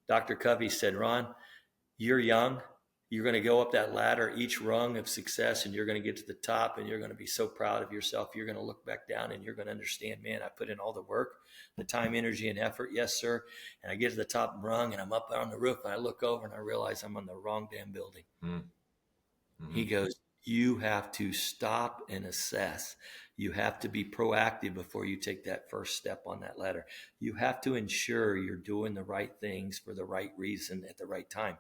Dr. Covey said, Ron, you're young. You're going to go up that ladder, each rung of success, and you're going to get to the top, and you're going to be so proud of yourself. You're going to look back down, and you're going to understand, man, I put in all the work, the time, energy, and effort. Yes, sir. And I get to the top rung, and I'm up on the roof, and I look over, and I realize I'm on the wrong damn building. Mm-hmm. He goes, you have to stop and assess. You have to be proactive before you take that first step on that ladder. You have to ensure you're doing the right things for the right reason at the right time.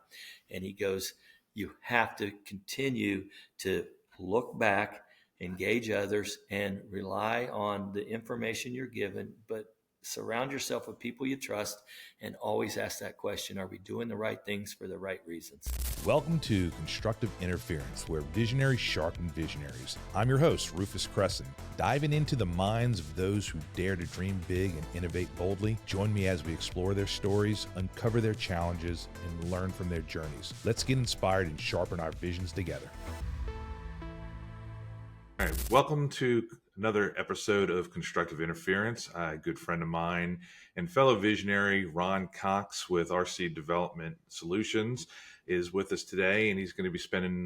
And he goes, you have to continue to look back, engage others, and rely on the information you're given, but surround yourself with people you trust and always ask that question, are we doing the right things for the right reasons? Welcome to Constructive Interference, where visionaries sharpen visionaries. I'm your host, Rufus Crescent. Diving into the minds of those who dare to dream big and innovate boldly. Join me as we explore their stories, uncover their challenges, and learn from their journeys. Let's get inspired and sharpen our visions together. All right, welcome to another episode of Constructive Interference. A good friend of mine and fellow visionary, Ron Cox with RC Development Solutions, is with us today, and he's going to be spending,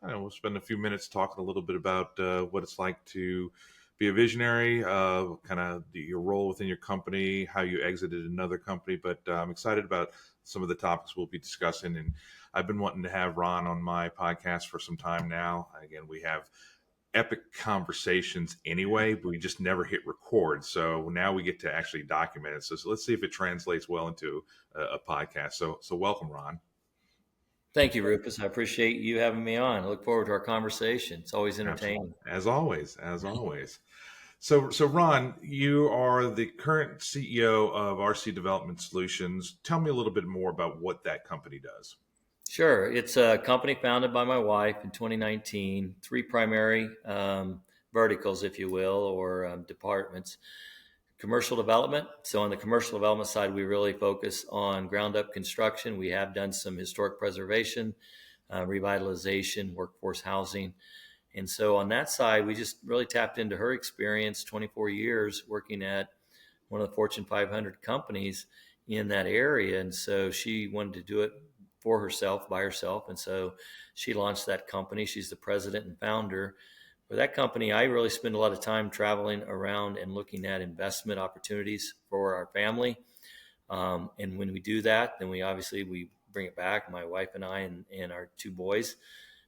we'll spend a few minutes talking a little bit about what it's like to be a visionary, kind of your role within your company, how you exited another company. But I'm excited about some of the topics we'll be discussing, and I've been wanting to have Ron on my podcast for some time now. Again, we have epic conversations anyway, but we just never hit record. So now we get to actually document it. So let's see if it translates well into a podcast. So welcome, Ron. Thank you, Rufus. I appreciate you having me on. I look forward to our conversation. It's always entertaining. Absolutely. As always. So Ron, you are the current CEO of RC Development Solutions. Tell me a little bit more about what that company does. Sure. It's a company founded by my wife in 2019, three primary verticals, if you will, or departments. Commercial development. So on the commercial development side, we really focus on ground up construction. We have done some historic preservation, revitalization, workforce housing. And so on that side, we just really tapped into her experience, 24 years working at one of the Fortune 500 companies in that area. And so she wanted to do it for herself, by herself. And so she launched that company. She's the president and founder. For that company, I really spend a lot of time traveling around and looking at investment opportunities for our family. And when we do that, then we bring it back, my wife and I and our two boys.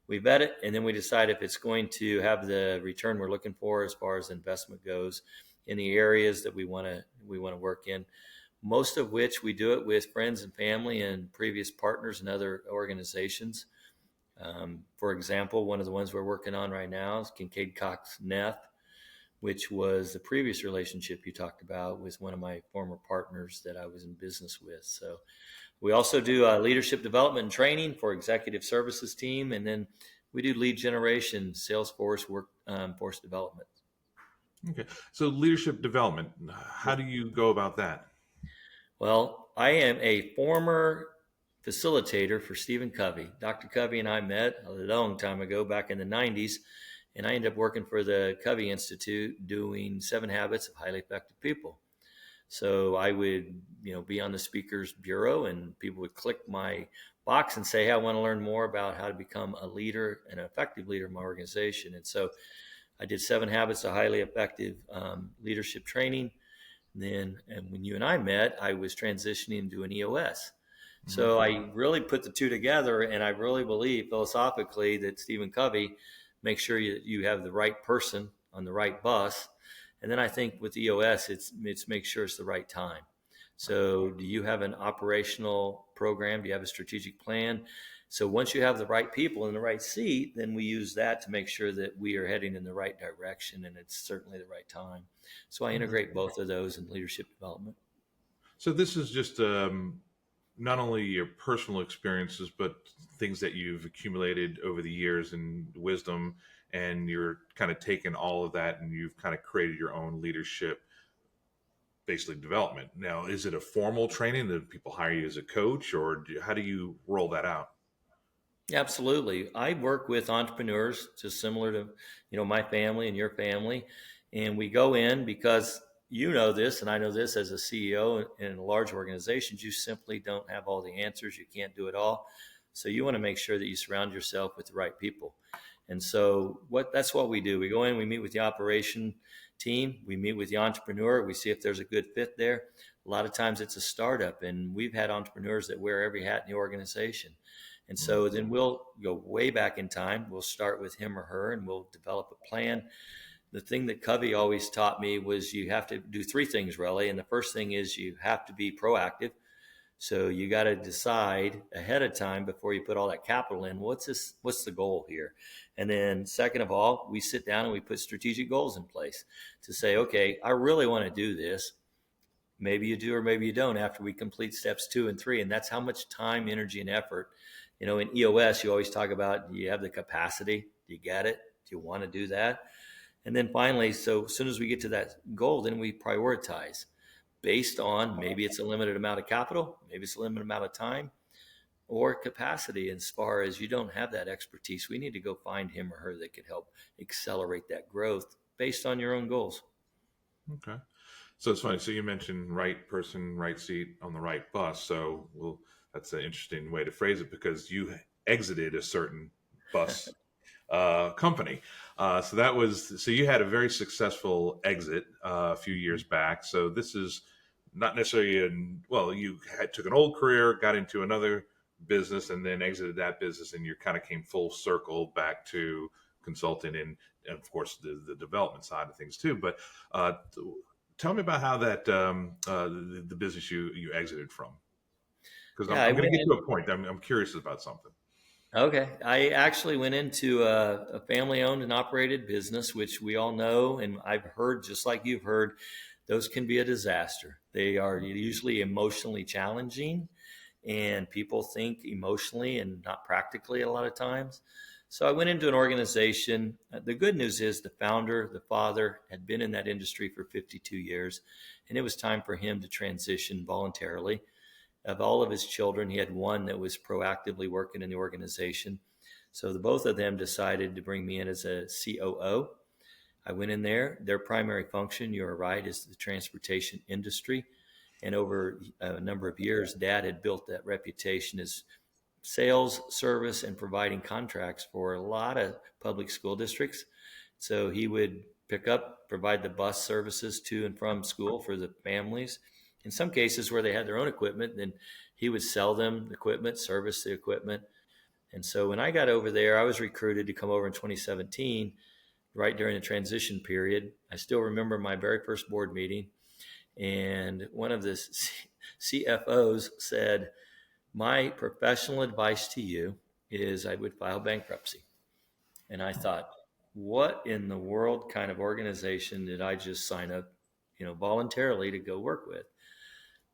We vet it, and then we decide if it's going to have the return we're looking for as far as investment goes in the areas that we want to work in. Most of which we do it with friends and family and previous partners and other organizations. For example, one of the ones we're working on right now is Kincaid Cox Neff, which was the previous relationship you talked about with one of my former partners that I was in business with. So we also do leadership development and training for executive services team. And then we do lead generation, Salesforce, workforce development. Okay. So leadership development, how do you go about that? Well, I am a former facilitator for Stephen Covey. Dr. Covey and I met a long time ago, back in the 90s, and I ended up working for the Covey Institute doing 7 Habits of Highly Effective People. So I would, be on the speaker's bureau, and people would click my box and say, hey, I want to learn more about how to become a leader, an effective leader in my organization. And so I did 7 Habits of Highly Effective leadership training. And when you and I met, I was transitioning to an EOS. So I really put the two together, and I really believe philosophically that Stephen Covey makes sure you have the right person on the right bus. And then I think with EOS, it's make sure it's the right time. So do you have an operational program? Do you have a strategic plan? So once you have the right people in the right seat, then we use that to make sure that we are heading in the right direction, and it's certainly the right time. So I integrate both of those in leadership development. So this is just not only your personal experiences, but things that you've accumulated over the years and wisdom, and you're kind of taking all of that and you've kind of created your own leadership, basically development. Now, is it a formal training that people hire you as a coach, or how do you roll that out? Absolutely. I work with entrepreneurs just similar to, my family and your family. And we go in because you know this, and I know this as a CEO in large organizations, you simply don't have all the answers. You can't do it all. So you want to make sure that you surround yourself with the right people. And so that's what we do. We go in, we meet with the operation team, we meet with the entrepreneur, we see if there's a good fit there. A lot of times it's a startup, and we've had entrepreneurs that wear every hat in the organization. And so then we'll go way back in time. We'll start with him or her, and we'll develop a plan. The thing that Covey always taught me was you have to do three things really. And the first thing is you have to be proactive. So you got to decide ahead of time before you put all that capital in, what's the goal here? And then second of all, we sit down and we put strategic goals in place to say, okay, I really want to do this. Maybe you do or maybe you don't after we complete steps 2 and 3. And that's how much time, energy, and effort. In EOS, you always talk about, do you have the capacity? Do you get it? Do you want to do that? And then finally, so as soon as we get to that goal, then we prioritize based on maybe it's a limited amount of capital, maybe it's a limited amount of time or capacity. As far as you don't have that expertise, we need to go find him or her that could help accelerate that growth based on your own goals. Okay. So it's funny. So you mentioned right person, right seat on the right bus. So that's an interesting way to phrase it, because you exited a certain bus company. So you had a very successful exit a few years back. So this is not necessarily you took an old career, got into another business, and then exited that business, and you kind of came full circle back to consulting and of course the development side of things too. But tell me about how that the business you exited from, because I'm going to get to a point. I'm curious about something. Okay. I actually went into a family-owned and operated business, which we all know, and I've heard, just like you've heard, those can be a disaster. They are usually emotionally challenging, and people think emotionally and not practically a lot of times. So I went into an organization. The good news is the founder, the father, had been in that industry for 52 years, and it was time for him to transition voluntarily. Of all of his children, he had one that was proactively working in the organization. So the both of them decided to bring me in as a COO. I went in there. Their primary function, you're right, is the transportation industry. And over a number of years, Dad had built that reputation as sales, service, and providing contracts for a lot of public school districts. So he would pick up, provide the bus services to and from school for the families. In some cases where they had their own equipment, then he would sell them the equipment, service the equipment. And so when I got over there, I was recruited to come over in 2017, right during the transition period. I still remember my very first board meeting. And one of the CFOs said, my professional advice to you is I would file bankruptcy. And I thought, what in the world kind of organization did I just sign up, voluntarily to go work with?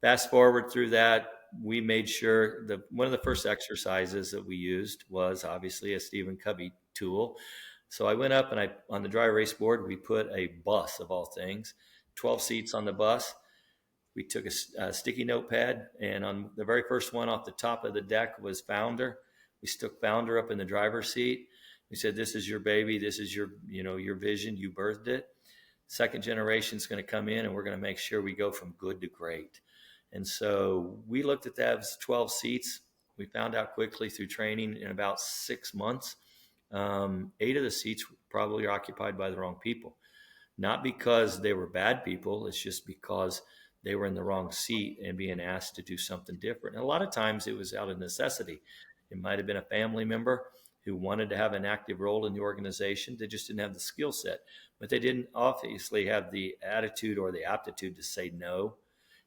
Fast forward through that, we made sure that one of the first exercises that we used was obviously a Stephen Covey tool. So I went up and on the dry erase board, we put a bus of all things, 12 seats on the bus. We took a sticky notepad, and on the very first one off the top of the deck was founder. We stuck founder up in the driver's seat. We said, this is your baby. This is your vision. You birthed it. Second generation is going to come in, and we're going to make sure we go from good to great. And so we looked at that as 12 seats. We found out quickly through training in about 6 months, 8 of the seats probably are occupied by the wrong people. Not because they were bad people. It's just because they were in the wrong seat and being asked to do something different. And a lot of times it was out of necessity. It might have been a family member who wanted to have an active role in the organization. They just didn't have the skill set, but they didn't obviously have the attitude or the aptitude to say no.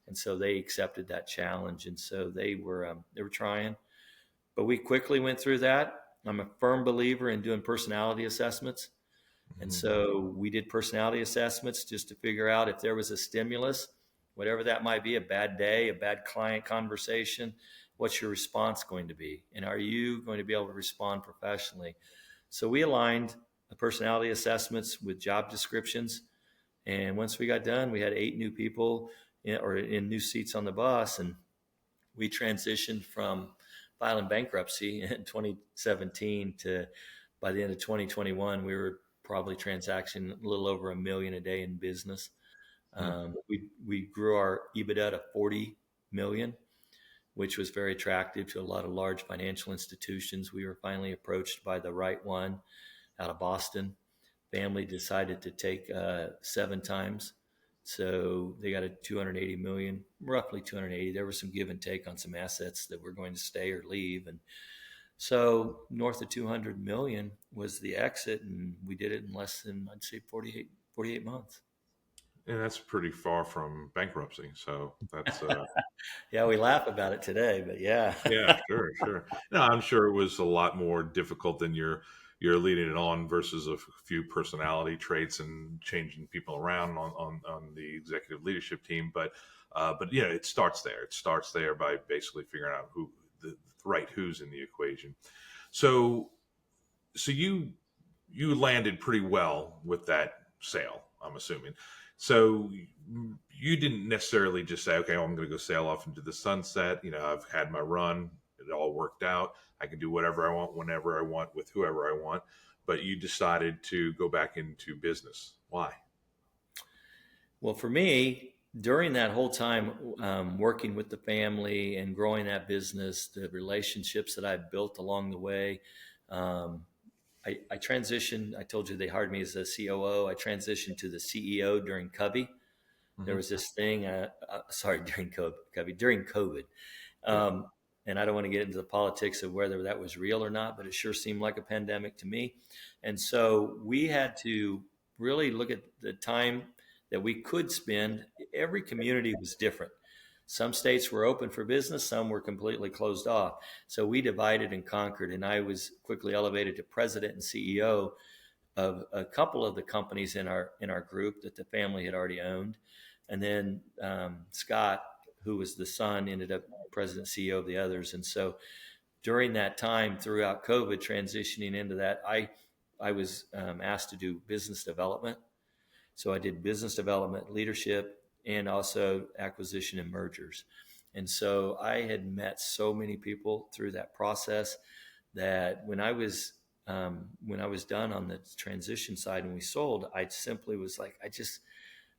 And so they accepted that challenge. And so they were trying, but we quickly went through that. I'm a firm believer in doing personality assessments. And so we did personality assessments just to figure out if there was a stimulus, whatever that might be, a bad day, a bad client conversation, what's your response going to be? And are you going to be able to respond professionally? So we aligned the personality assessments with job descriptions. And once we got done, we had 8 new people in new seats on the bus. And we transitioned from filing bankruptcy in 2017 to by the end of 2021, we were probably transacting a little over $1 million a day in business. Mm. We grew our EBITDA to 40 million, which was very attractive to a lot of large financial institutions. We were finally approached by the right one out of Boston. Family decided to take 7 times. So they got a 280 million, roughly 280. There was some give and take on some assets that were going to stay or leave. And so north of 200 million was the exit. And we did it in less than, I'd say 48 months. And that's pretty far from bankruptcy. So that's Yeah, we laugh about it today, but yeah. yeah, sure, sure. No, I'm sure it was a lot more difficult than you're leading it on versus a few personality traits and changing people around on the executive leadership team. But yeah, it starts there. It starts there by basically figuring out who the right who's in the equation. So so you landed pretty well with that sale, I'm assuming. So you didn't necessarily just say, okay, well, I'm going to go sail off into the sunset. I've had my run. It all worked out. I can do whatever I want, whenever I want, with whoever I want. But you decided to go back into business. Why? Well, for me, during that whole time working with the family and growing that business, the relationships that I built along the way, um, I transitioned. I told you they hired me as a COO. I transitioned to the CEO during Covey. There Hmm. was this thing, sorry, during Covey, during COVID. Yeah. Um, and I don't want to get into the politics of whether that was real or not, but it sure seemed like a pandemic to me. And so we had to really look at the time that we could spend. Every community was different. Some states were open for business, some were completely closed off. So we divided and conquered, and I was quickly elevated to president and CEO of a couple of the companies in our group that the family had already owned, and then Scott, who was the son, ended up president CEO of the others. And so during that time, throughout COVID, transitioning into that, I was asked to do business development. So I did business development, leadership, and also acquisition and mergers. And so I had met so many people through that process that when I was done on the transition side and we sold, I simply was like,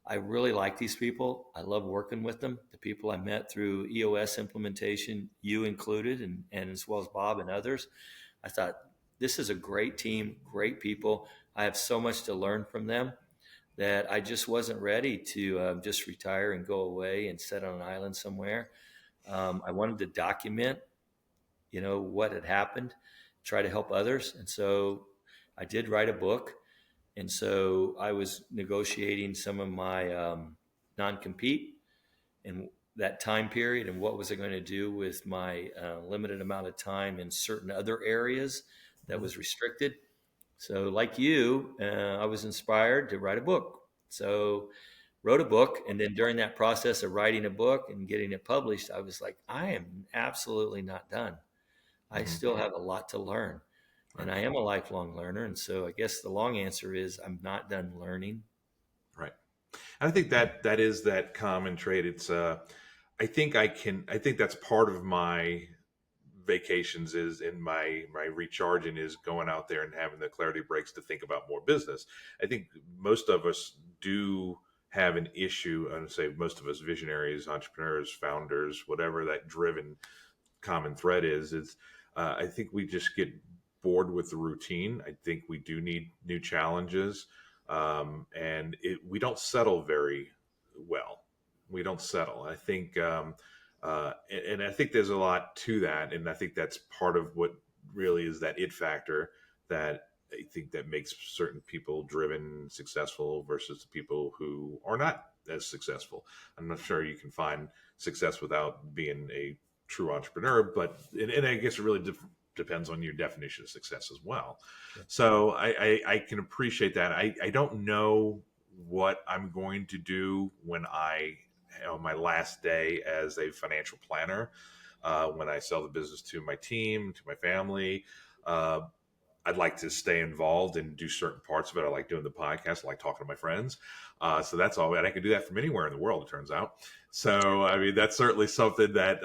I really like these people. I love working with them. The people I met through EOS implementation, you included, and as well as Bob and others, I thought this is a great team, great people. I have so much to learn from them that I just wasn't ready to just retire and go away and sit on an island somewhere. I wanted to document, what had happened, try to help others. And so I did write a book. And so I was negotiating some of my non-compete and that time period and what was I going to do with my limited amount of time in certain other areas that Mhm. was restricted. So like you, I was inspired to write a book. So wrote a book, and then during that process of writing a book and getting it published, I was like, I am absolutely not done. I Mhm. still have a lot to learn. And Right. I am a lifelong learner. And so I guess the long answer is I'm not done learning. Right. And I think that is that common trait. It's I think that's part of my vacations is in my recharging is going out there and having the clarity breaks to think about more business. I think most of us do have an issue. I would say most of us visionaries, entrepreneurs, founders, whatever that driven common thread is I think we just get bored with the routine. I think we do need new challenges, and we don't settle very well. We don't settle. I think, and I think there's a lot to that, and I think that's part of what really is that it factor that I think that makes certain people driven successful versus the people who are not as successful. I'm not sure you can find success without being a true entrepreneur, but and I guess it really depends on your definition of success as well. Sure. So I can appreciate that. I don't know what I'm going to do when on my last day as a financial planner, when I sell the business to my team, to my family. Uh, I'd like to stay involved and do certain parts of it. I like doing the podcast. I like talking to my friends. So that's all. And I can do that from anywhere in the world, it turns out. So, I mean, that's certainly something that,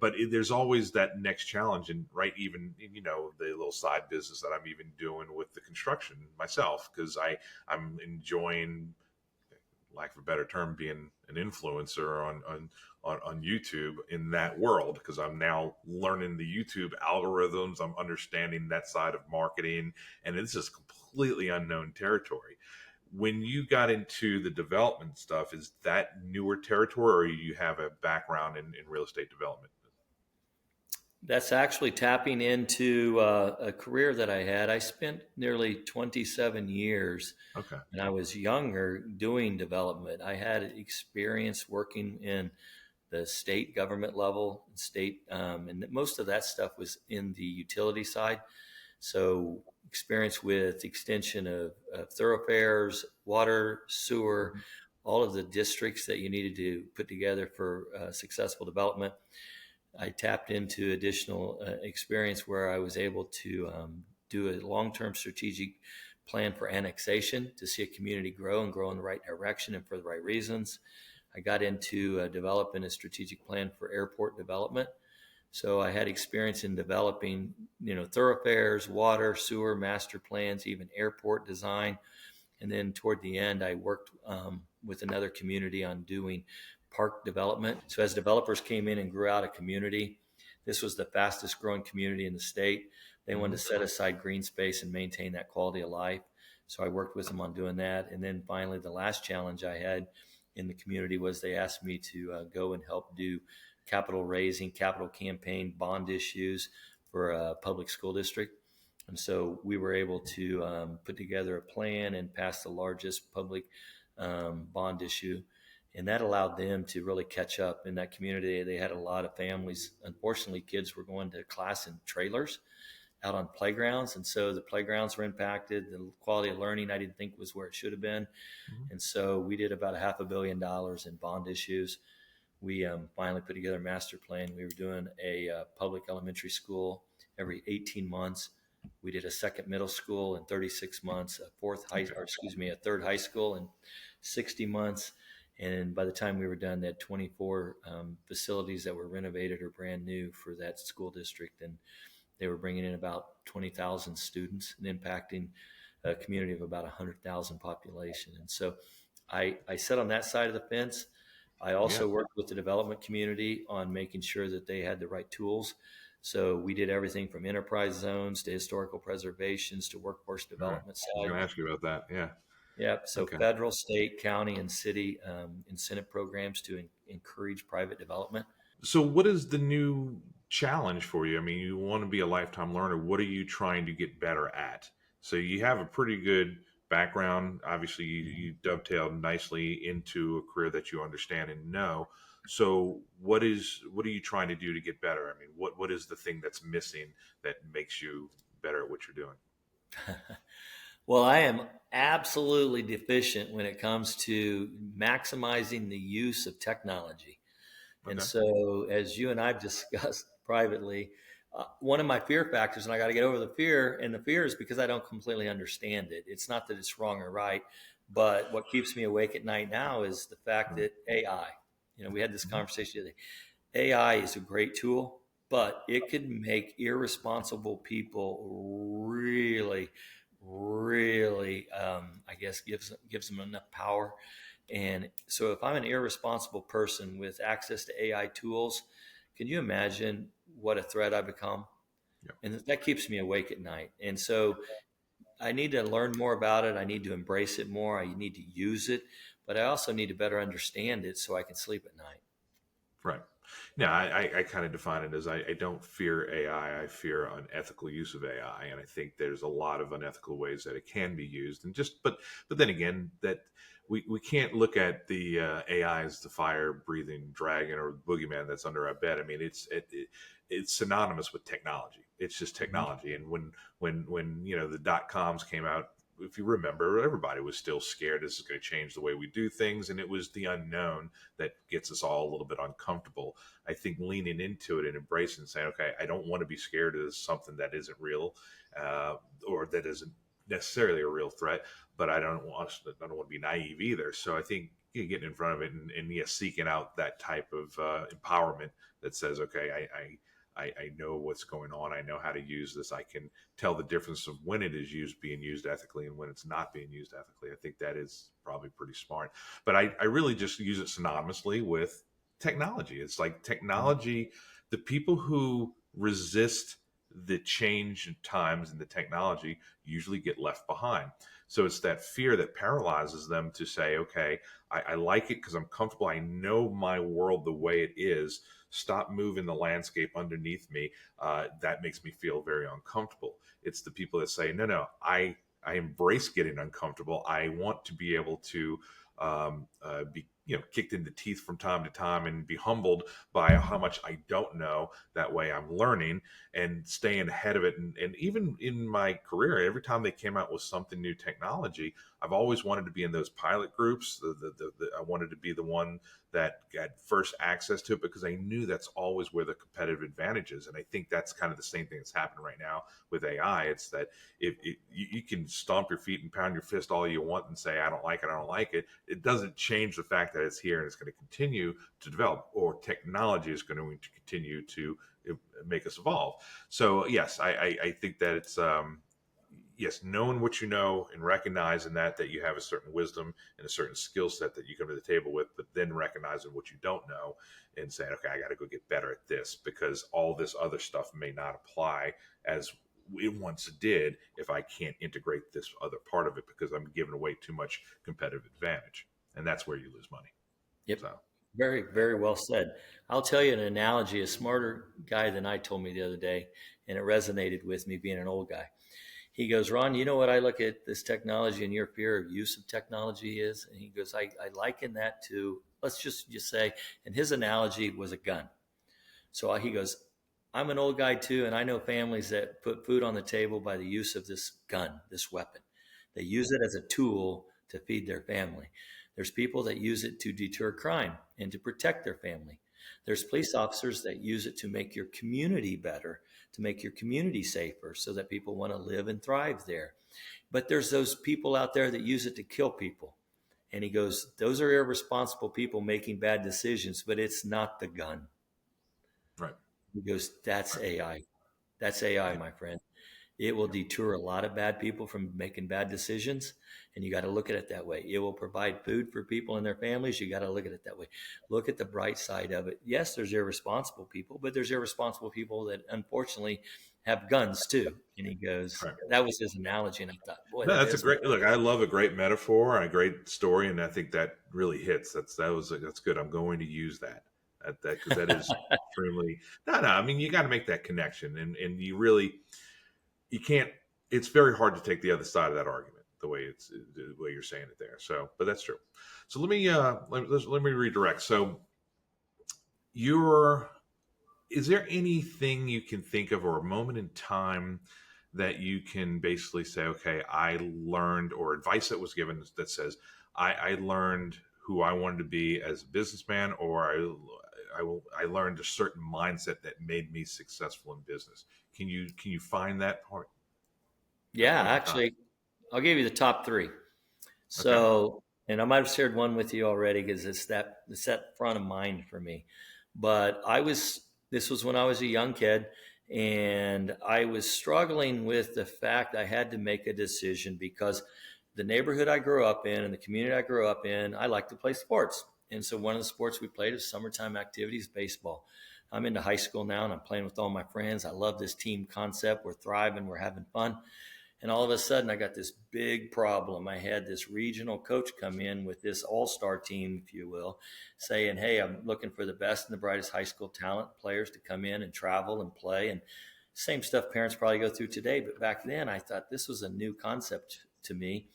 but there's always that next challenge. And right, even, the little side business that I'm even doing with the construction myself, because I'm enjoying lack of a better term, being an influencer on YouTube in that world, because I'm now learning the YouTube algorithms. I'm understanding that side of marketing, and it's just completely unknown territory. When you got into the development stuff, is that newer territory, or you have a background in real estate development? That's actually tapping into a career that I had. I spent nearly 27 years Okay. when I was younger doing development. I had experience working in the state government level, and most of that stuff was in the utility side. So experience with extension of thoroughfares, water, sewer, Mhm. all of the districts that you needed to put together for successful development. I tapped into additional experience where I was able to do a long-term strategic plan for annexation to see a community grow and grow in the right direction and for the right reasons. I got into developing a strategic plan for airport development. So I had experience in developing, thoroughfares, water, sewer, master plans, even airport design. And then toward the end, I worked with another community on doing park development. So as developers came in and grew out a community, this was the fastest growing community in the state. They wanted Mhm. to set aside green space and maintain that quality of life. So I worked with them on doing that. And then finally, the last challenge I had in the community was they asked me to go and help do capital raising, capital campaign, bond issues for a public school district. And so we were able to put together a plan and pass the largest public bond issue. And that allowed them to really catch up in that community. They had a lot of families. Unfortunately, kids were going to class in trailers out on playgrounds. And so the playgrounds were impacted. The quality of learning I didn't think was where it should have been. Mhm. And so we did about $500 million in bond issues. We finally put together a master plan. We were doing a public elementary school every 18 months. We did a second middle school in 36 months, Okay. a third high school in 60 months. And by the time we were done, they had 24 facilities that were renovated or brand new for that school district. And they were bringing in about 20,000 students and impacting a community of about 100,000 population. And so I sat on that side of the fence. I Yeah. also worked with the development community on making sure that they had the right tools. So we did everything from enterprise zones to historical preservations to workforce All right. development I was side. going to ask you about that. Yeah. Yep. So Okay. federal, state, county, and city incentive programs to encourage private development. So, what is the new challenge for you? I mean, you want to be a lifetime learner. What are you trying to get better at? So, you have a pretty good background. Obviously, you dovetailed nicely into a career that you understand and know. So, what are you trying to do to get better? I mean, what is the thing that's missing that makes you better at what you're doing? Well, I am absolutely deficient when it comes to maximizing the use of technology. And Okay. so, as you and I've discussed privately, one of my fear factors, and I got to get over the fear, and the fear is because I don't completely understand it. It's not that it's wrong or right, but what keeps me awake at night now is the fact Right. that AI, we had this Mhm. conversation today. AI is a great tool, but it could make irresponsible people really, really, I guess, gives them enough power. And so, if I'm an irresponsible person with access to AI tools, can you imagine what a threat I become? Yeah. And that keeps me awake at night. And so, I need to learn more about it. I need to embrace it more. I need to use it, but I also need to better understand it so I can sleep at night. Right. Now, I kind of define it as I don't fear AI. I fear unethical use of AI, and I think there's a lot of unethical ways that it can be used. And but then again, that we can't look at the AI as the fire breathing dragon or boogeyman that's under our bed. I mean, it's synonymous with technology. It's just Mhm. technology. And when the dot coms came out, if you remember, everybody was still scared this is going to change the way we do things, and it was the unknown that gets us all a little bit uncomfortable. I think leaning into it and embracing and saying, okay, I don't want to be scared of something that isn't real, uh, or that isn't necessarily a real threat, but I don't want to be naive either. So I think getting in front of it and seeking out that type of empowerment that says, okay, I know what's going on. I know how to use this. I can tell the difference of when it is being used ethically and when it's not being used ethically. I think that is probably pretty smart. But I really just use it synonymously with technology. It's like technology, the people who resist the change in times and the technology usually get left behind. So it's that fear that paralyzes them to say, okay, I like it because I'm comfortable. I know my world the way it is. Stop moving the landscape underneath me. That makes me feel very uncomfortable. It's the people that say, no, I embrace getting uncomfortable. I want to be able to be kicked in the teeth from time to time and be humbled by how much I don't know. That way I'm learning and staying ahead of it. And even in my career, every time they came out with something new technology, I've always wanted to be in those pilot groups. I wanted to be the one that got first access to it because I knew that's always where the competitive advantage is. And I think that's kind of the same thing that's happening right now with AI. It's that if you can stomp your feet and pound your fist all you want and say, I don't like it, I don't like it. It doesn't change the fact that it's here and it's going to continue to develop, or technology is going to continue to make us evolve. So yes, I think that it's yes, knowing what you know and recognizing that you have a certain wisdom and a certain skill set that you come to the table with, but then recognizing what you don't know and saying, okay, I got to go get better at this because all this other stuff may not apply as it once did if I can't integrate this other part of it because I'm giving away too much competitive advantage. And that's where you lose money. Yep. So, Very, very well said. I'll tell you an analogy. A smarter guy than I told me the other day, and it resonated with me being an old guy. He goes, Ron, you know what I look at this technology and your fear of use of technology is? And he goes, I liken that to, let's just say, and his analogy was a gun. So he goes, I'm an old guy too, and I know families that put food on the table by the use of this gun, this weapon. They use it as a tool to feed their family. There's people that use it to deter crime and to protect their family. There's police officers that use it to make your community better, to make your community safer so that people want to live and thrive there. But there's those people out there that use it to kill people. And he goes, those are irresponsible people making bad decisions, but it's not the gun. right. He goes, that's Right. AI. That's AI, Yeah. my friend. It will Yeah. deter a lot of bad people from making bad decisions. And you got to look at it that way. It will provide food for people and their families. You got to look at it that way. Look at the bright side of it. Yes, there's irresponsible people, but there's irresponsible people that unfortunately have guns too. And he goes, Right. that was his analogy. And I thought, boy, No, that that's a is, great look. I love a great metaphor and a great story, and I think that really hits. That's good. I'm going to use that because that is extremely no. I mean, you got to make that connection, and you can't. It's very hard to take the other side of that argument the way you're saying it there. So, but that's true. So let me redirect. So, your is there anything you can think of or a moment in time that you can basically say, okay, I learned, or advice that was given that says, I learned who I wanted to be as a businessman, or I learned a certain mindset that made me successful in business. Can you find that part, that yeah, point in time? actually, I'll give you the top three. Okay. So, and I might have shared one with you already because it's that front of mind for me. But this was when I was a young kid, and I was struggling with the fact I had to make a decision because the neighborhood I grew up in and the community I grew up in, I like to play sports. And so one of the sports we played is summertime activities, baseball. I'm into high school now and I'm playing with all my friends. I love this team concept. We're thriving, we're having fun. And all of a sudden, I got this big problem. I had this regional coach come in with this all-star team, if you will, saying, hey, I'm looking for the best and the brightest high school talent players to come in and travel and play. And same stuff parents probably go through today. But back then, I thought this was a new concept to me.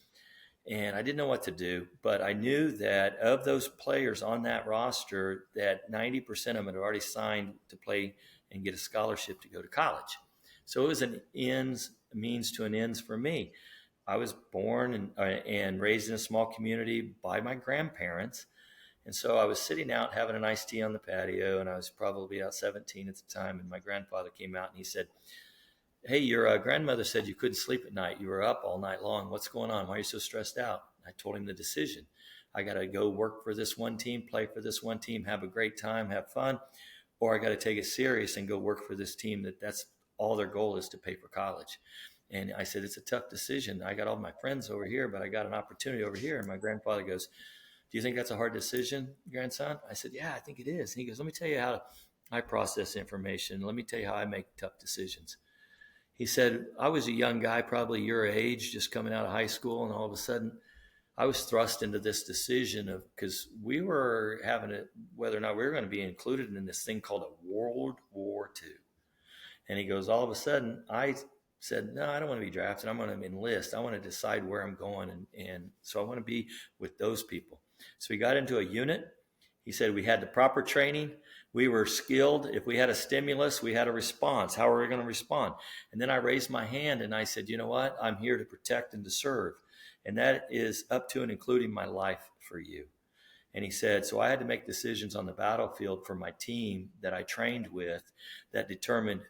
And I didn't know what to do. But I knew that of those players on that roster, that 90% of them had already signed to play and get a scholarship to go to college. So it was an means to an ends for me. I was born and raised in a small community by my grandparents. And so I was sitting out having an iced tea on the patio, and I was probably about 17 at the time. And my grandfather came out and he said, hey, your grandmother said you couldn't sleep at night. You were up all night long. What's going on? Why are you so stressed out? I told him the decision. I got to go work for this one team, play for this one team, have a great time, have fun, or I got to take it serious and go work for this team that's all their goal is to pay for college. And I said, it's a tough decision. I got all my friends over here, but I got an opportunity over here. And my grandfather goes, do you think that's a hard decision, grandson? I said, yeah, I think it is. And he goes, let me tell you how I process information. Let me tell you how I make tough decisions. He said, I was a young guy, probably your age, just coming out of high school. And all of a sudden I was thrust into this decision of, because we were having it, whether or not we were going to be included in this thing called a World War II. And he goes, all of a sudden, I said, no, I don't want to be drafted. I'm going to enlist. I want to decide where I'm going. And so I want to be with those people. So we got into a unit. He said we had the proper training. We were skilled. If we had a stimulus, we had a response. How are we going to respond? And then I raised my hand and I said, you know what? I'm here to protect and to serve. And that is up to and including my life for you. And he said, so I had to make decisions on the battlefield for my team that I trained with that determined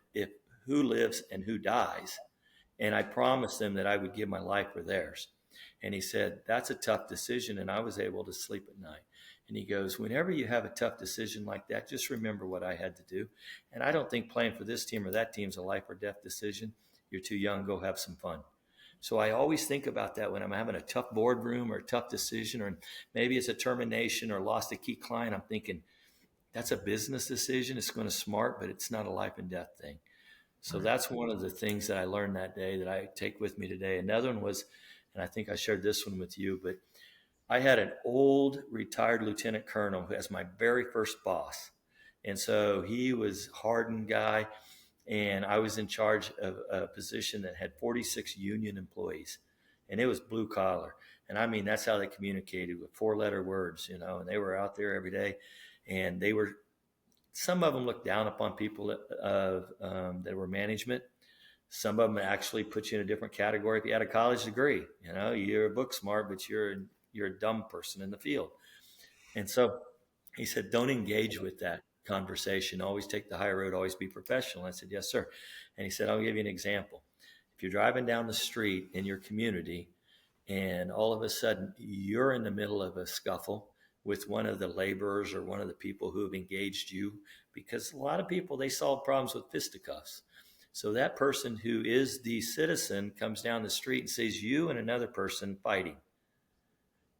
who lives and who dies. And I promised them that I would give my life for theirs. And he said, that's a tough decision. And I was able to sleep at night. And he goes, whenever you have a tough decision like that, just remember what I had to do. And I don't think playing for this team or that team is a life or death decision. You're too young, go have some fun. So I always think about that when I'm having a tough boardroom or a tough decision, or maybe it's a termination or lost a key client. I'm thinking that's a business decision. It's going to smart, but it's not a life and death thing. So that's one of the things that I learned that day that I take with me today. Another one was, and I think I shared this one with you, but I had an old retired lieutenant colonel who was my very first boss. And so he was a hardened guy. And I was in charge of a position that had 46 union employees, and it was blue collar. And I mean, that's how they communicated, with 4-letter words, and they were out there every day. And some of them looked down upon people that were management. Some of them actually put you in a different category. If you had a college degree, you're book smart, but you're a dumb person in the field. And so he said, don't engage with that conversation. Always take the high road, always be professional. I said, yes, sir. And he said, I'll give you an example. If you're driving down the street in your community and all of a sudden you're in the middle of a scuffle with one of the laborers or one of the people who have engaged you, because a lot of people, they solve problems with fisticuffs. So that person who is the citizen comes down the street and sees you and another person fighting.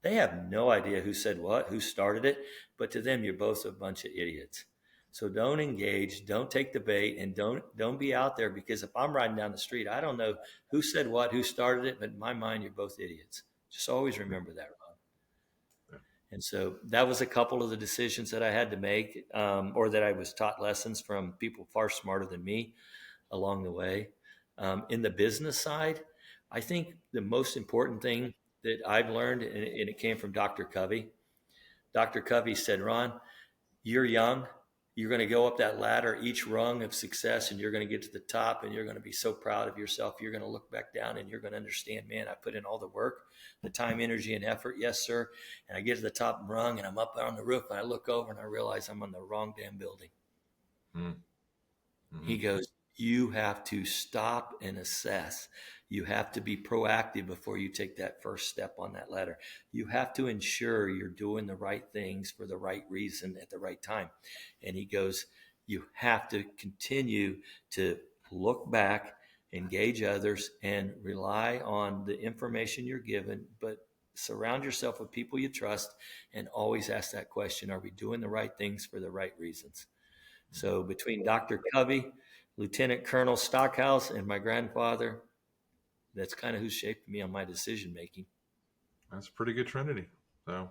They have no idea who said what, who started it, but to them, you're both a bunch of idiots. So don't engage, don't take the bait, and don't be out there, because if I'm riding down the street, I don't know who said what, who started it, but in my mind, you're both idiots. Just always remember that, Ron. Yeah. And so that was a couple of the decisions that I had to make, or that I was taught lessons from people far smarter than me along the way. In the business side, I think the most important thing that I've learned, and it came from Dr. Covey. Dr. Covey said, Ron, you're young. You're going to go up that ladder, each rung of success, and you're going to get to the top, and you're going to be so proud of yourself. You're going to look back down, and you're going to understand, man, I put in all the work, the time, energy, and effort. Yes, sir. And I get to the top rung, and I'm up on the roof, and I look over, and I realize I'm on the wrong damn building. Mm-hmm. He goes, you have to stop and assess. You have to be proactive before you take that first step on that ladder. You have to ensure you're doing the right things for the right reason at the right time. And he goes, you have to continue to look back, engage others, and rely on the information you're given, but surround yourself with people you trust, and always ask that question, are we doing the right things for the right reasons? So between Dr. Covey, Lieutenant Colonel Stockhouse, and my grandfather, that's kind of who shaped me on my decision making. That's a pretty good trinity. So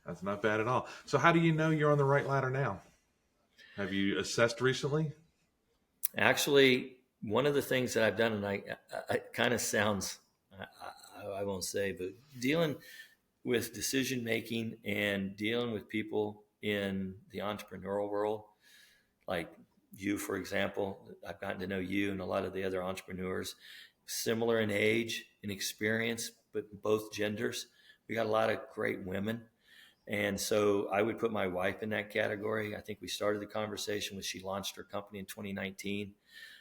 that's not bad at all. So how do you know you're on the right ladder now? Have you assessed recently? Actually, one of the things that I've done, and I kind of sounds, I won't say, but dealing with decision making and dealing with people in the entrepreneurial world, like you, for example, I've gotten to know you and a lot of the other entrepreneurs, similar in age and experience, but both genders. We got a lot of great women. And so I would put my wife in that category. I think we started the conversation when she launched her company in 2019.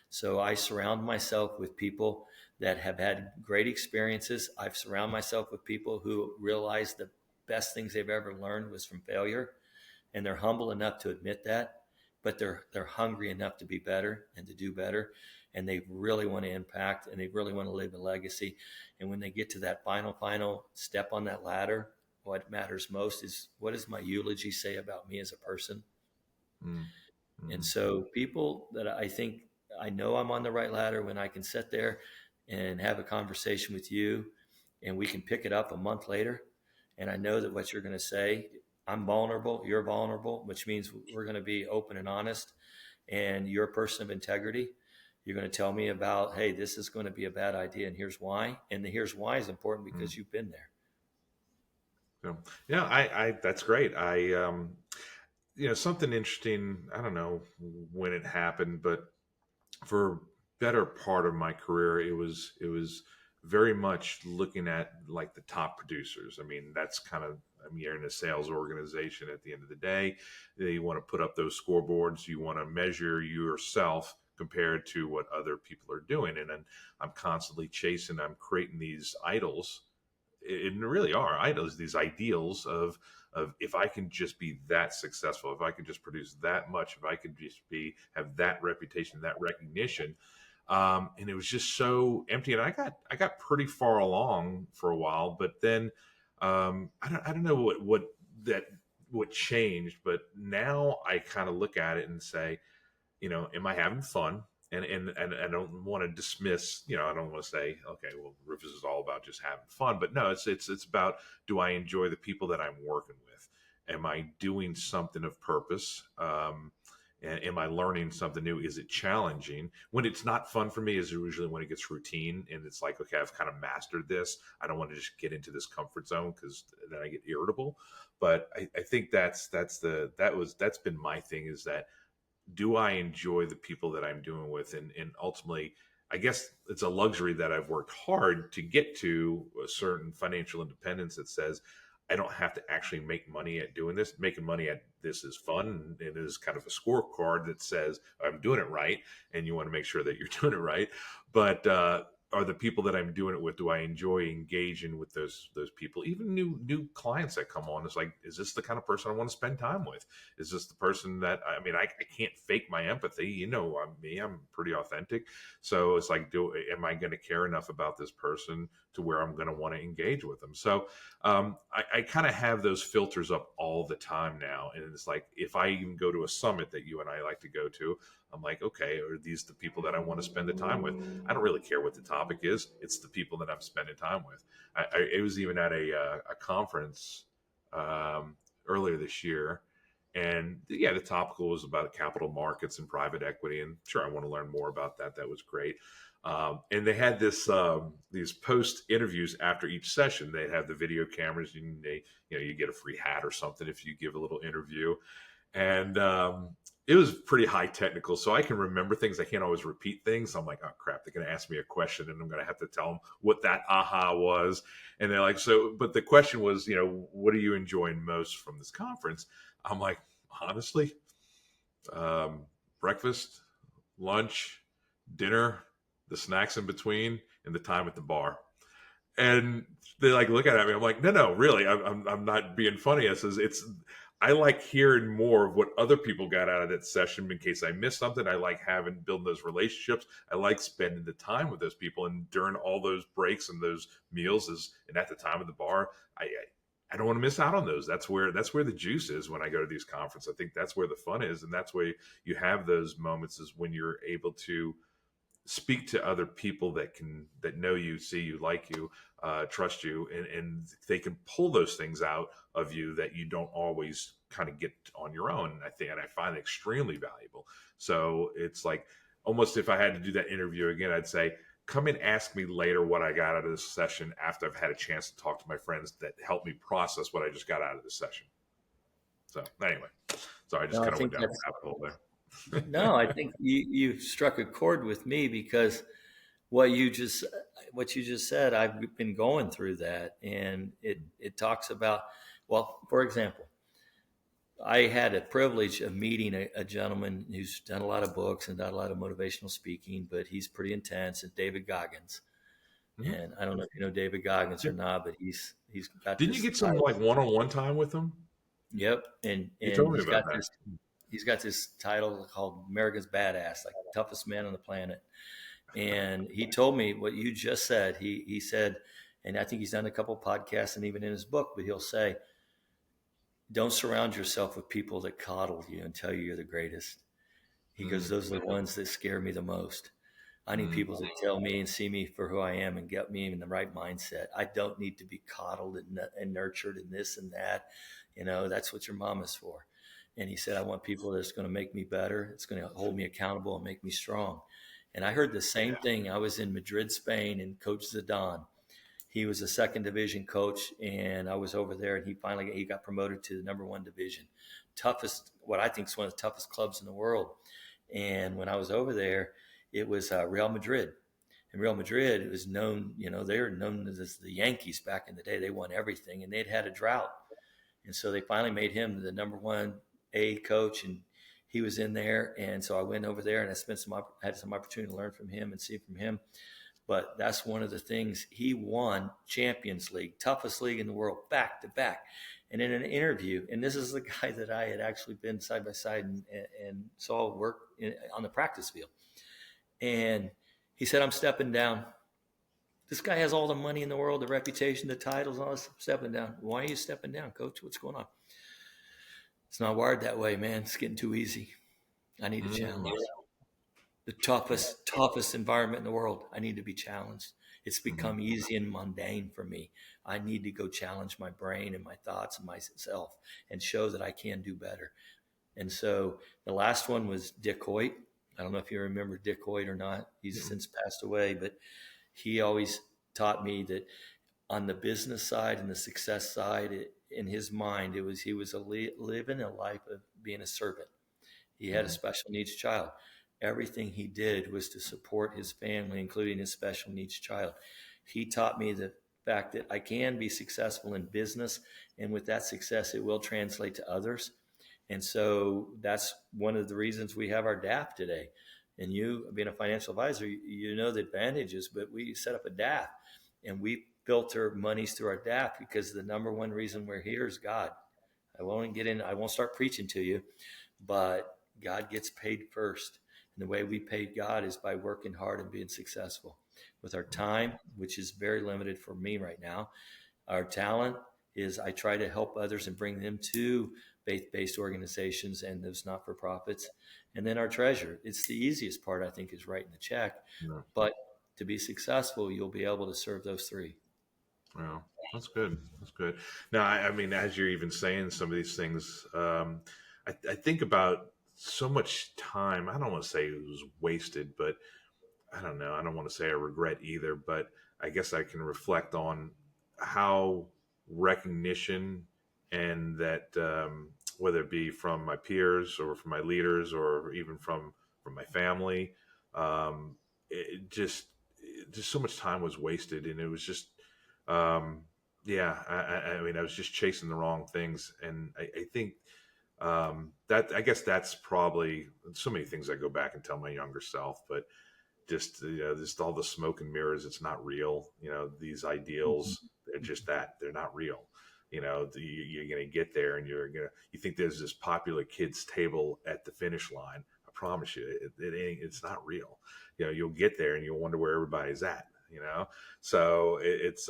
So I surround myself with people that have had great experiences. I've surrounded myself with people who realize the best things they've ever learned was from failure, and they're humble enough to admit that. but they're hungry enough to be better and to do better, and they really want to impact and they really want to leave a legacy. And when they get to that final step on that ladder, what matters most is, what does my eulogy say about me as a person? And Mm-hmm. so people that I think, I know I'm on the right ladder when I can sit there and have a conversation with you, and we can pick it up a month later. And I know that what you're going to say, I'm vulnerable, you're vulnerable, which means we're going to be open and honest. And you're a person of integrity. You're going to tell me about, hey, this is going to be a bad idea, and here's why. And the here's why is important Mm-hmm. because you've been there. So, yeah, I that's great. Something interesting. I don't know when it happened, but for better part of my career, it was very much looking at like the top producers. I mean, that's kind of, I mean, you're in a sales organization at the end of the day. You want to put up those scoreboards. You want to measure yourself compared to what other people are doing. And then I'm constantly chasing, I'm creating these idols. It really are idols, these ideals of if I can just be that successful, if I could just produce that much, if I could just have that reputation, that recognition. And it was just so empty. And I got pretty far along for a while, but then I don't know what changed, but now I kind of look at it and say, am I having fun? And I don't want to dismiss, I don't want to say, okay, well, Rufus is all about just having fun, but no, it's about, do I enjoy the people that I'm working with? Am I doing something of purpose? And am I learning something new? Is it challenging? When it's not fun for me is usually when it gets routine and it's like, okay, I've kind of mastered this. I don't want to just get into this comfort zone because then I get irritable. But I think that's been my thing, is that, do I enjoy the people that I'm doing with? And ultimately, I guess it's a luxury that I've worked hard to get to a certain financial independence that says I don't have to actually make money at doing this. Making money at this is fun. And it is kind of a scorecard that says I'm doing it right. And you want to make sure that you're doing it right. But, are the people that I'm doing it with, do I enjoy engaging with those people? Even new clients that come on, it's like, is this the kind of person I want to spend time with? Is this the person that, I mean, I can't fake my empathy. I'm me. I'm pretty authentic. So it's like, am I going to care enough about this person to where I'm going to want to engage with them? So I kind of have those filters up all the time now. And it's like, if I even go to a summit that you and I like to go to, I'm like, okay, are these the people that I want to spend the time with? I don't really care what the topic is. It's the people that I'm spending time with. It was even at a conference earlier this year. And yeah, the topical was about capital markets and private equity. And sure, I want to learn more about that. That was great. And they had these post interviews after each session. They have the video cameras, and you get a free hat or something if you give a little interview. And it was pretty high technical, so I can remember things. I can't always repeat things. I'm like, oh crap, they're going to ask me a question, and I'm going to have to tell them what that aha was. And they're like, so, but the question was, what are you enjoying most from this conference? I'm like, honestly, um, breakfast, lunch, dinner, the snacks in between, and the time at the bar. And they like look at me. I'm like, no, really, I'm not being funny. I like hearing more of what other people got out of that session in case I missed something. I like building those relationships. I like spending the time with those people, and during all those breaks and those meals and at the time of the bar, I don't want to miss out on those. That's where the juice is when I go to these conferences. I think that's where the fun is, and that's where you have those moments, is when you're able to speak to other people that know you, see you, like you, trust you, and they can pull those things out of you that you don't always kind of get on your own. And I find it extremely valuable. So it's like, almost if I had to do that interview again, I'd say, come and ask me later what I got out of this session after I've had a chance to talk to my friends that helped me process what I just got out of this session. So anyway, so I just No, I kind of went think down the rabbit hole there. no, I think you struck a chord with me, because what you just said, I've been going through that, and it talks about, well, for example, I had a privilege of meeting a gentleman who's done a lot of books and done a lot of motivational speaking, but he's pretty intense. It's David Goggins. Mm-hmm. And I don't know if you know David Goggins or not, but he's got Didn't you this get some like one-on-one time with them? yep, You and told me he's about got that. he's got this title called America's Badass, like toughest man on the planet. And he told me what you just said. He said, and I think he's done a couple podcasts and even in his book, but he'll say, don't surround yourself with people that coddle you and tell you you're the greatest. He goes, those are the ones that scare me the most. I need people to tell me and see me for who I am and get me in the right mindset. I don't need to be coddled and nurtured and this and that. That's what your mom is for. And he said, I want people that's going to make me better. It's going to hold me accountable and make me strong. And I heard the same thing. I was in Madrid, Spain, and Coach Zidane. He was a second division coach, and I was over there, and he got promoted to the number one division. Toughest, what I think is one of the toughest clubs in the world. And when I was over there, it was Real Madrid. And Real Madrid, it was known, they were known as the Yankees back in the day. They won everything, and they'd had a drought. And so they finally made him the number one A coach, and he was in there. And so I went over there, and I had some opportunity to learn from him and see from him. But that's one of the things. He won Champions League, toughest league in the world, back to back. And in an interview, and this is the guy that I had actually been side by side and saw work on the practice field. And he said, I'm stepping down. This guy has all the money in the world, the reputation, the titles, all this. I'm stepping down. Why are you stepping down, coach? What's going on? It's not wired that way, man. It's getting too easy. I need a challenge. The toughest environment in the world. I need to be challenged. It's become easy and mundane for me. I need to go challenge my brain and my thoughts and myself and show that I can do better. And so the last one was Dick Hoyt. I don't know if you remember Dick Hoyt or not. He's since passed away, but he always taught me that on the business side and the success side, in his mind, he was living a life of being a servant. He had a special needs child. Everything he did was to support his family, including his special needs child. He taught me the fact that I can be successful in business, and with that success, it will translate to others. And so that's one of the reasons we have our DAF today. And you, being a financial advisor, you know the advantages, but we set up a DAF, and we filter monies through our DAF because the number one reason we're here is God. I won't start preaching to you, but God gets paid first. And the way we pay God is by working hard and being successful with our time, which is very limited for me right now. Our talent is I try to help others and bring them to faith-based organizations and those not-for-profits. And then our treasure. It's the easiest part, I think, is writing the check. Yeah. But to be successful, you'll be able to serve those three. Wow, that's good. That's good. Now, I mean, as you're even saying some of these things, I think about so much time. I don't want to say it was wasted, but I don't know. I don't want to say I regret either, but I guess I can reflect on how recognition and that whether it be from my peers or from my leaders or even from my family, it just so much time was wasted, and it was just I mean, I was just chasing the wrong things, and I think that I guess that's probably so many things I go back and tell my younger self, but just just all the smoke and mirrors. It's not real. These ideals, they're just that. They're not real. You're going to get there, and you think there's this popular kids table at the finish line. I promise you, it ain't. It's not real. You'll get there, and you'll wonder where everybody's at. So it's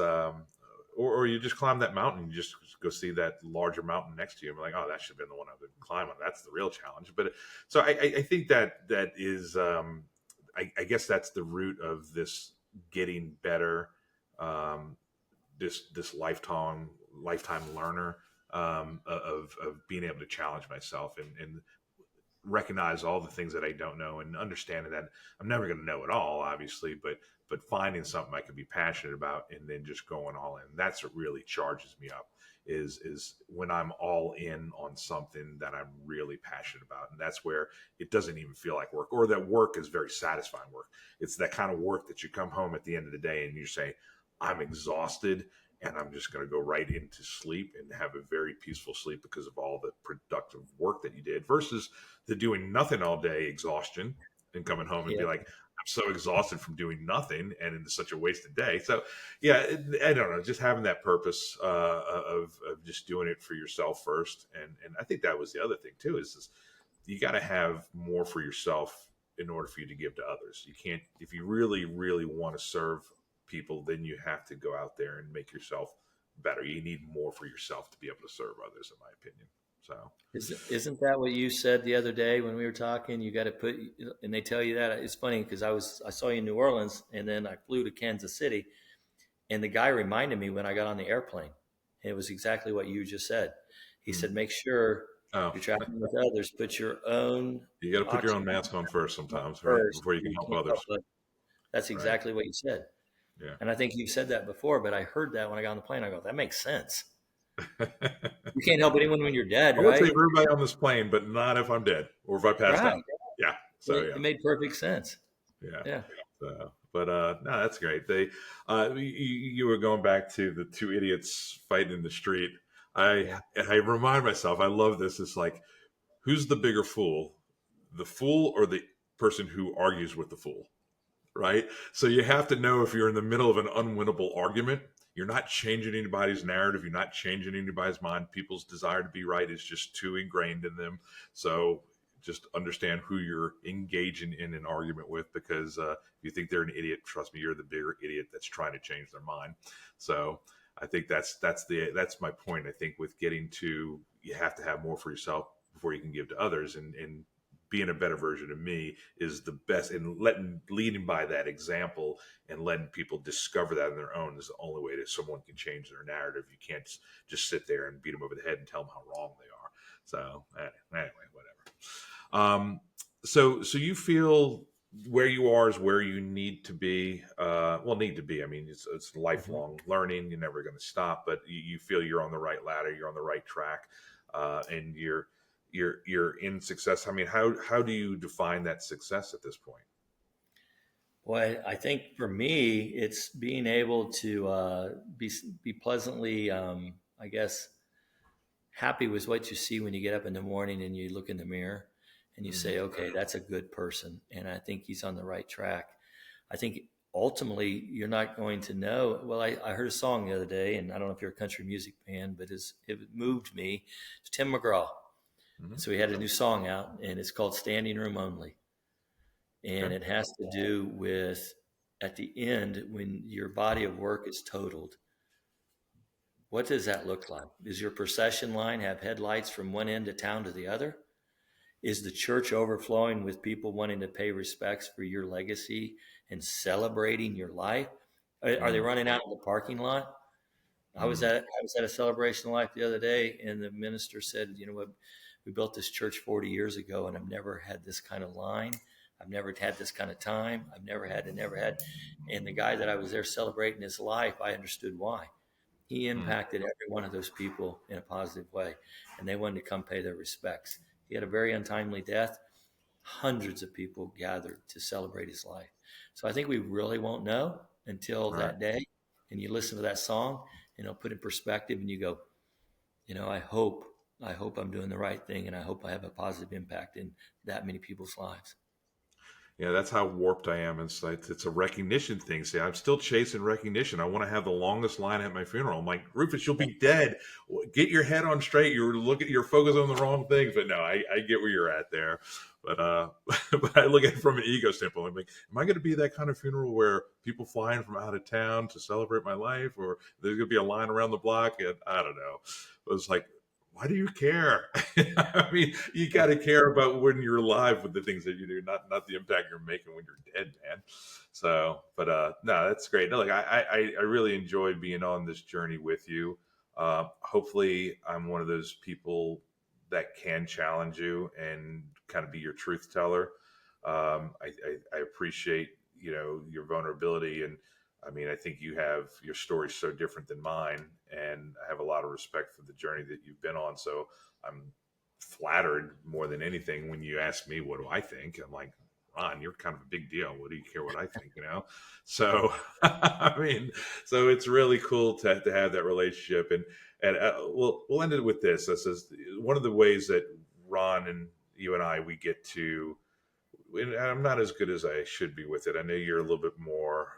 or you just climb that mountain. You just go see that larger mountain next to you. And be like, oh, that should have been the one I would climb on. That's the real challenge. But so I think that is. I guess that's the root of this getting better, this lifetime learner of being able to challenge myself and recognize all the things that I don't know and understanding that I'm never going to know it all, obviously, but finding something I can be passionate about and then just going all in. That's what really charges me up is when I'm all in on something that I'm really passionate about. And that's where it doesn't even feel like work, or that work is very satisfying work. It's that kind of work that you come home at the end of the day and you say, I'm exhausted and I'm just going to go right into sleep and have a very peaceful sleep because of all the productive work that you did, versus the doing nothing all day exhaustion and coming home and be like, I'm so exhausted from doing nothing and it's such a wasted day. So yeah, I don't know, just having that purpose of just doing it for yourself first. And I think that was the other thing too, is you got to have more for yourself in order for you to give to others. You can't, if you really, really want to serve people, then you have to go out there and make yourself better. You need more for yourself to be able to serve others, in my opinion. So, Isn't that what you said the other day when we were talking? You got to put, and they tell you that. It's funny because I saw you in New Orleans, and then I flew to Kansas City, and the guy reminded me when I got on the airplane. It was exactly what you just said. He mm. said, make sure Oh, you're traveling with others, put your own you got to put your own oxygen mask on first sometimes, right? first. Before you can You help can't help others. but. That's Right. exactly what you said. Yeah. And I think you've said that before, but I heard that when I got on the plane. I go, that makes sense. You can't help anyone when you're dead, I would right? save everybody on this plane, but not if I'm dead or if I passed Right. out. Yeah. So It, yeah. it made perfect sense. Yeah. Yeah. So, but no, that's great. You were going back to the two idiots fighting in the street. Yeah. I remind myself, I love this. It's like, who's the bigger fool, the fool or the person who argues with the fool? Right. So you have to know if you're in the middle of an unwinnable argument, you're not changing anybody's narrative. You're not changing anybody's mind. People's desire to be right is just too ingrained in them. So just understand who you're engaging in an argument with, because if you think they're an idiot, trust me, you're the bigger idiot that's trying to change their mind. So I think that's my point. I think with getting to, you have to have more for yourself before you can give to others, and being a better version of me is the best, and leading by that example and letting people discover that on their own is the only way that someone can change their narrative. You can't just sit there and beat them over the head and tell them how wrong they are. So anyway, whatever. So you feel where you are is where you need to be. Need to be. I mean, it's Mhm. lifelong learning. You're never going to stop, but you feel you're on the right ladder. You're on the right track, and you're in success. I mean, how do you define that success at this point? Well, I think for me, it's being able to be pleasantly, I guess, happy with what you see when you get up in the morning and you look in the mirror and you Mm, say, okay, that's a good person. And I think he's on the right track. I think ultimately you're not going to know. Well, I heard a song the other day, and I don't know if you're a country music fan, but it moved me. It's Tim McGraw. mhm. And so he had a new song out, and it's called Standing Room Only. And Okay. it has to do with at the end, when your body of work is totaled, what does that look like? Does your procession line have headlights from one end of town to the other? Is the church overflowing with people wanting to pay respects for your legacy and celebrating your life? Are they Mm, running out of the parking lot? mm, I was at a celebration of life the other day, and the minister said, "You know what? We built this church 40 years ago, and I've never had this kind of line. I've never had this kind of time. I've never had." And the guy that I was there celebrating his life, I understood why. He mm. impacted every one of those people in a positive way, and they wanted to come pay their respects. He had a very untimely death. Hundreds of people gathered to celebrate his life. So I think we really won't know until All right. that day. And you listen to that song, and it'll put in perspective, and you go, I hope I'm doing the right thing, and I hope I have a positive impact in that many people's lives. Yeah, that's how warped I am. It's a recognition thing. See, I'm still chasing recognition. I want to have the longest line at my funeral. I'm like, Rufus, you'll be dead. Get your head on straight. You're focused on the wrong things. But no, I get where you're at there. But but I look at it from an ego standpoint. I'm like, am I going to be that kind of funeral where people flying from out of town to celebrate my life, or there's going to be a line around the block? And I don't know. It was like, why do you care? I mean, you got to care about when you're alive with the things that you do, not the impact you're making when you're dead, man. So, but no, that's great. No, like I really enjoy being on this journey with you. Hopefully, I'm one of those people that can challenge you and kind of be your truth teller. I appreciate your vulnerability, and I mean, I think your story's so different than mine, and I have a lot of respect for the journey that you've been on. So I'm flattered more than anything when you ask me, what do I think? I'm like, Ron, you're kind of a big deal. What do you care what I think, So, I mean, so it's really cool to have that relationship. And we'll end it with this. This is one of the ways that Ron and you and we get to, and I'm not as good as I should be with it. I know you're a little bit more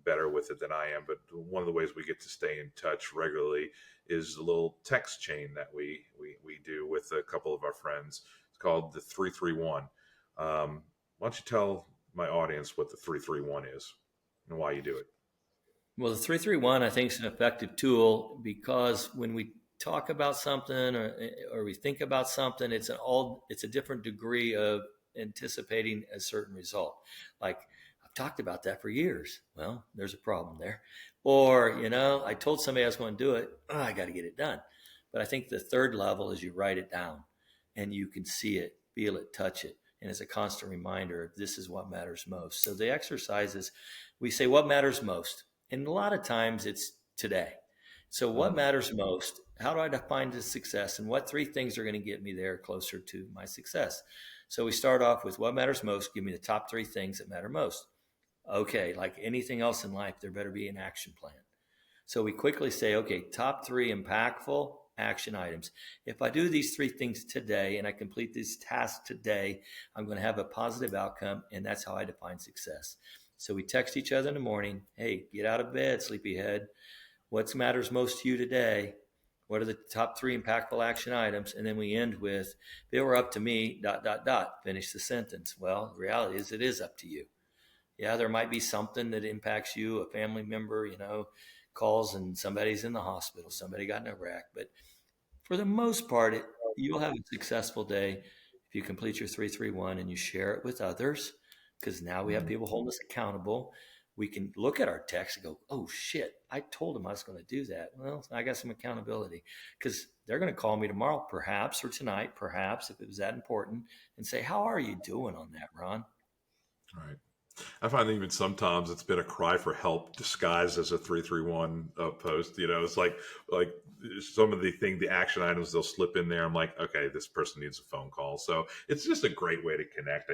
better with it than I am, but one of the ways we get to stay in touch regularly is a little text chain that we do with a couple of our friends. It's called the 331. Why don't you tell my audience what the 331 is and why you do it? Well, the 331, I think, is an effective tool because when we talk about something or we think about something, it's a different degree of anticipating a certain result. Like, I've talked about that for years. Well, there's a problem there. Or, I told somebody I was going to do it. Oh, I got to get it done. But I think the third level is you write it down and you can see it, feel it, touch it. And it's a constant reminder of this is what matters most. So the exercises, we say what matters most. And a lot of times it's today. So what Mhm. matters most? How do I define the success? And what three things are going to get me there closer to my success? So we start off with what matters most. Give me the top three things that matter most. Okay, like anything else in life, there better be an action plan. So we quickly say, okay, top three impactful action items. If I do these three things today and I complete this task today, I'm going to have a positive outcome. And that's how I define success. So we text each other in the morning. Hey, get out of bed, sleepyhead. What matters most to you today? What are the top three impactful action items? And then we end with, if it were up to me, dot, dot, dot, finish the sentence. Well, the reality is it is up to you. Yeah, there might be something that impacts you, a family member, calls and somebody's in the hospital, somebody got in a wreck. But for the most part, you'll have a successful day if you complete your 331 and you share it with others, because now we have Mhm. people holding us accountable. We can look at our text and go, oh shit, I told them I was going to do that. Well, I got some accountability because they're going to call me tomorrow, perhaps, or tonight, perhaps, if it was that important, and say, how are you doing on that, Ron? Right. I find even sometimes it's been a cry for help disguised as a 331 post. It's like some of the action items they'll slip in there. I'm like, okay, this person needs a phone call. So it's just a great way to connect.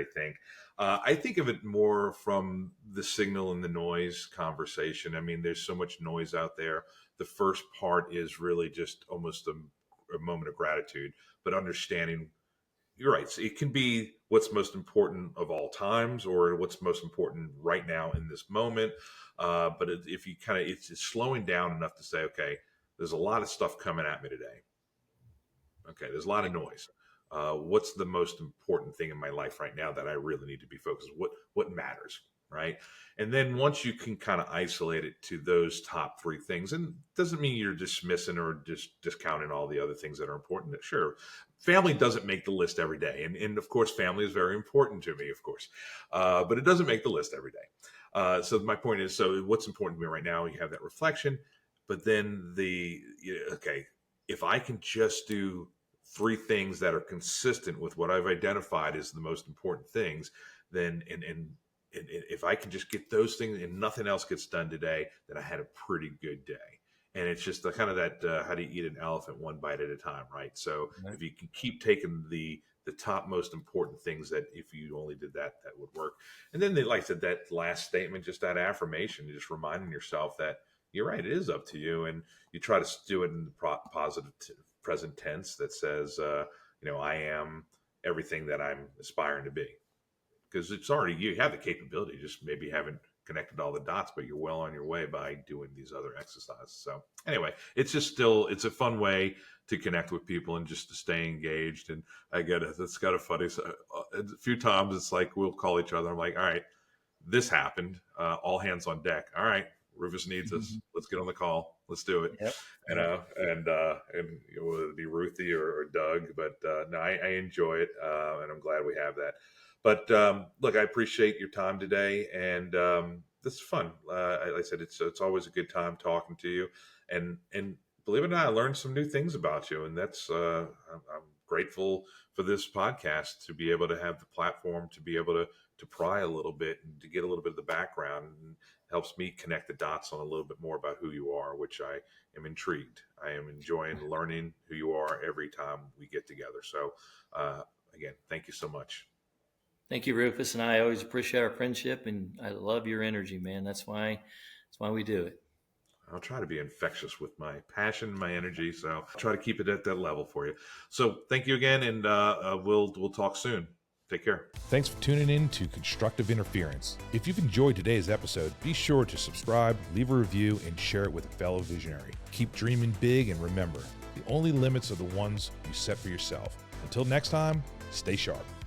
I think of it more from the signal and the noise conversation. I mean, there's so much noise out there. The first part is really just almost a moment of gratitude, but understanding you're right. So it can be what's most important of all times or what's most important right now in this moment. If you it's slowing down enough to say, okay, there's a lot of stuff coming at me today. Okay, there's a lot of noise. What's the most important thing in my life right now that I really need to be focused? What matters, right? And then once you can kind of isolate it to those top three things, and doesn't mean you're dismissing or just discounting all the other things that are important. Sure, family doesn't make the list every day, and of course, family is very important to me, of course, but it doesn't make the list every day. So my point is, so what's important to me right now? You have that reflection, but then okay, if I can just do three things that are consistent with what I've identified as the most important things, then and if I can just get those things and nothing else gets done today, then I had a pretty good day. And it's just the kind of that how do you eat an elephant one bite at a time, right? So Right. if you can keep taking the top most important things that if you only did that, that would work. And then like I said, that last statement, just that affirmation, just reminding yourself that you're right, it is up to you. And you try to do it in the positive present tense that says, I am everything that I'm aspiring to be. Because it's already, you have the capability, just maybe haven't connected all the dots, but you're well on your way by doing these other exercises. So anyway, it's a fun way to connect with people and just to stay engaged. And I get it. It's kind of funny. So, a few times it's like, we'll call each other. I'm like, all right, this happened. All hands on deck. All right, Rufus needs us. Let's get on the call. Let's do it. Yep. Yep. And whether it be Ruthie or Doug, but no, I enjoy it, and I'm glad we have that. But look, I appreciate your time today, and this is fun. Like I said, it's always a good time talking to you, and believe it or not, I learned some new things about you, and that's I'm grateful for this podcast to be able to have the platform to be able to pry a little bit and to get a little bit of the background, and helps me connect the dots on a little bit more about who you are, which I am intrigued. I am enjoying learning who you are every time we get together. So again, thank you so much. Thank you, Rufus, and I always appreciate our friendship, and I love your energy, man. That's why we do it. I'll try to be infectious with my passion, my energy. So I'll try to keep it at that level for you. So thank you again, and we'll talk soon. Take care. Thanks for tuning in to Constructive Interference. If you've enjoyed today's episode, be sure to subscribe, leave a review, and share it with a fellow visionary. Keep dreaming big, and remember, the only limits are the ones you set for yourself. Until next time, Stay sharp.